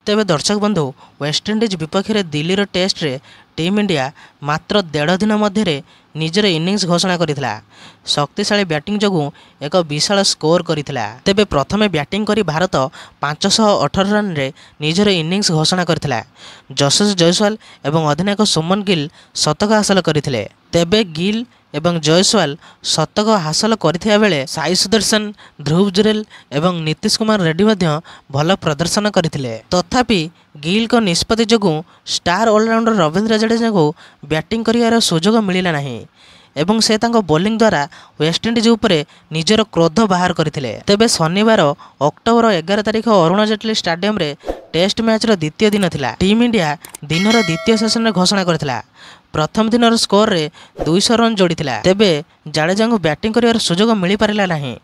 तेबे दर्शक बंधु वेस्टइंडिज विपक्ष में दिल्ली टेस्ट रे टीम इंडिया मात्र 1.5 दिन मध्य निजर इनिंग्स घोषणा करथिला। शक्तिशाली बैटिंग जगू एक विशाल स्कोर करथिला। तेबे प्रथमे बैटिंग करी भारत 518 रन रे निजर इनिंग्स घोषणा करथिला। यशस्वी जयसवाल एवं अधिनायक सुमन गिल शतक हासिल करथिले। तेबे गिल एवं जयसवाल शतक हासिल करथिया बेले साई सुदर्शन, ध्रुव जुरेल एवं नीतीश कुमार रेड्डी मध्य भल प्रदर्शन करथिले। तथापि गिल को निष्पत्ति जगू स्टार ऑलराउंडर रविंद्र जडेजा को बैटिंग करियार सुजोग मिलिला नहीं एवं से तांको बॉलिंग द्वारा वेस्टइंडिज उपरे निजर क्रोध बाहर करथिले। तेबे शनिवार अक्टोबर 11 तारिख अरुण जेटली स्टेडियम रे टेस्ट मैच रो द्वितीय दिन थिला। टीम इंडिया दिनर द्वितीय सेशन रे घोषणा करथिला। प्रथम दिनर स्कोर रे 200 रन जोड़ीथिला। तेबे जाडेजा को बैटिंग करियार सुजोग मिली पारिला नहीं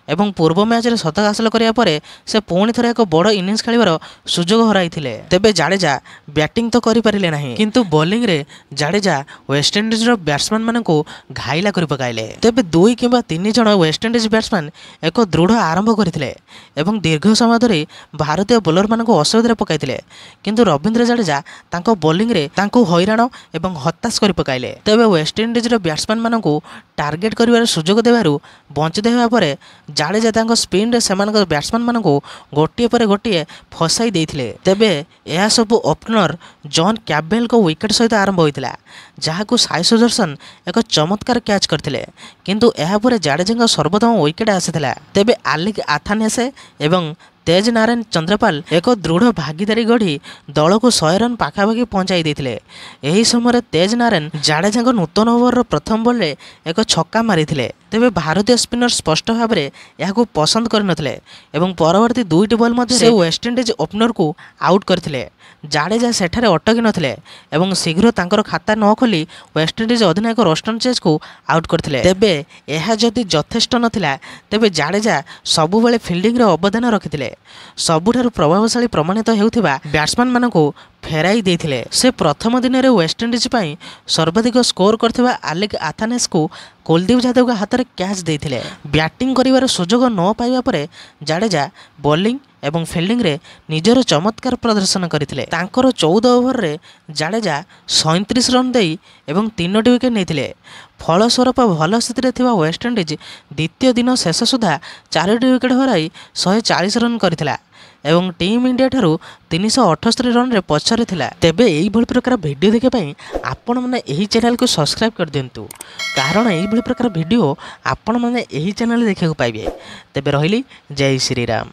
एवं पूर्व मैच रे शतक हासिल करिया परे से पुणी थरे एक बड़ इनिंग्स खेलिबार सुजोग हराइथिले। तेबे जाडेजा बैटिंग तो करि पारिले नहीं किंतु बॉलिंग रे जाडेजा वेस्टइंडिज रो बैट्समैन मानकू घाइला करि पकाइले। तेबे 2 किंबा 3 जण वेस्टइंडिज बैट्समैन एक दृढ़ आरंभ करथिले एवं दीर्घ समय धरि भारतीय बॉलर मानकू असुविधा पकाइथिले किंतु रविंद्र जाडेजा तांको बॉलिंग रे तांको हैरान एवं हताश करि पकाइले। तेबे वेस्टइंडिज रो बैट्समैन मानकू टार्गेट करिवार सुजोग देबारु वंचित हेबा परे जाडेजा तांको स्पिन रे सेमानक बैट्समैन मानकू गोटिए पर गोटिए फसाई देइथिले। तेबे यह सब ओपनर जॉन कैम्पबेल को विकेट सहित आरंभ होइतिला जहाकू साई सुदर्शन एक चमत्कार कैच करथिले किंतु यह पर जाडेजा सर्वोत्तम विकेट आसीथिला। तेबे आलिक आथानेसे एवं तेज नारायण चंद्रपाल एक दृढ़ भागीदारी गढ़ी दल को 100 रन पाखापाखि पहुंचाई देथिले। एही समय तेज नारायण जाडेजा नूतन ओवर प्रथम बॉल रे एक छक्का मारिथिले। तेबे भारतीय स्पिनर स्पष्ट भाव में यह पसंद करनथिले एवं परवर्ती 2टी बॉल मध्य से वेस्टइंडिज ओपनर को आउट करथिले। जाडेजा सेठारे अटकी नथिले एवं शीघ्र तांकर खाता न खोली वेस्टइंडिज अधिनायक रस्टन चेज को आउट करथिले। तेबे यह जदि यथेष्ट नथिला तेबे जाडेजा सबु बेले फील्डिंग रे अवदान रखिथिले। सबुठारु प्रभावशाली प्रमाणित हेउथिबा बैट्समैन मानकू फेराई देथिले। से प्रथम दिन रे वेस्टइंडिज पई सर्वाधिक स्कोर करथिबा आलिक आथानेस को कुलदीप यादव के हाथ में कैच देथिले। बैटिंग करिवार सुजोग न पाइबा परे जाडेजा बॉलिंग एवं फील्डिंग रे निजर चमत्कार प्रदर्शन करथिले। तांकर 14 ओवर रे जाडेजा 37 रन देई एवं 3टी विकेट नेथिले। फलस्वरूप भल स्थिति थिबा वेस्टइंडिज द्वितीय दिन शेष सुधा 4टी विकेट हराई 140 रन करथिला एवं टीम इंडिया ठारू 378 रन रे पछरे थिला। तेबे एई भली प्रकार वीडियो देखे पई आपण माने एही चैनल को सब्सक्राइब कर दियंतु कारण एई भली प्रकार वीडियो आपण माने एही चैनल देखै को पाइबे। तेबे रहिली जय श्री राम।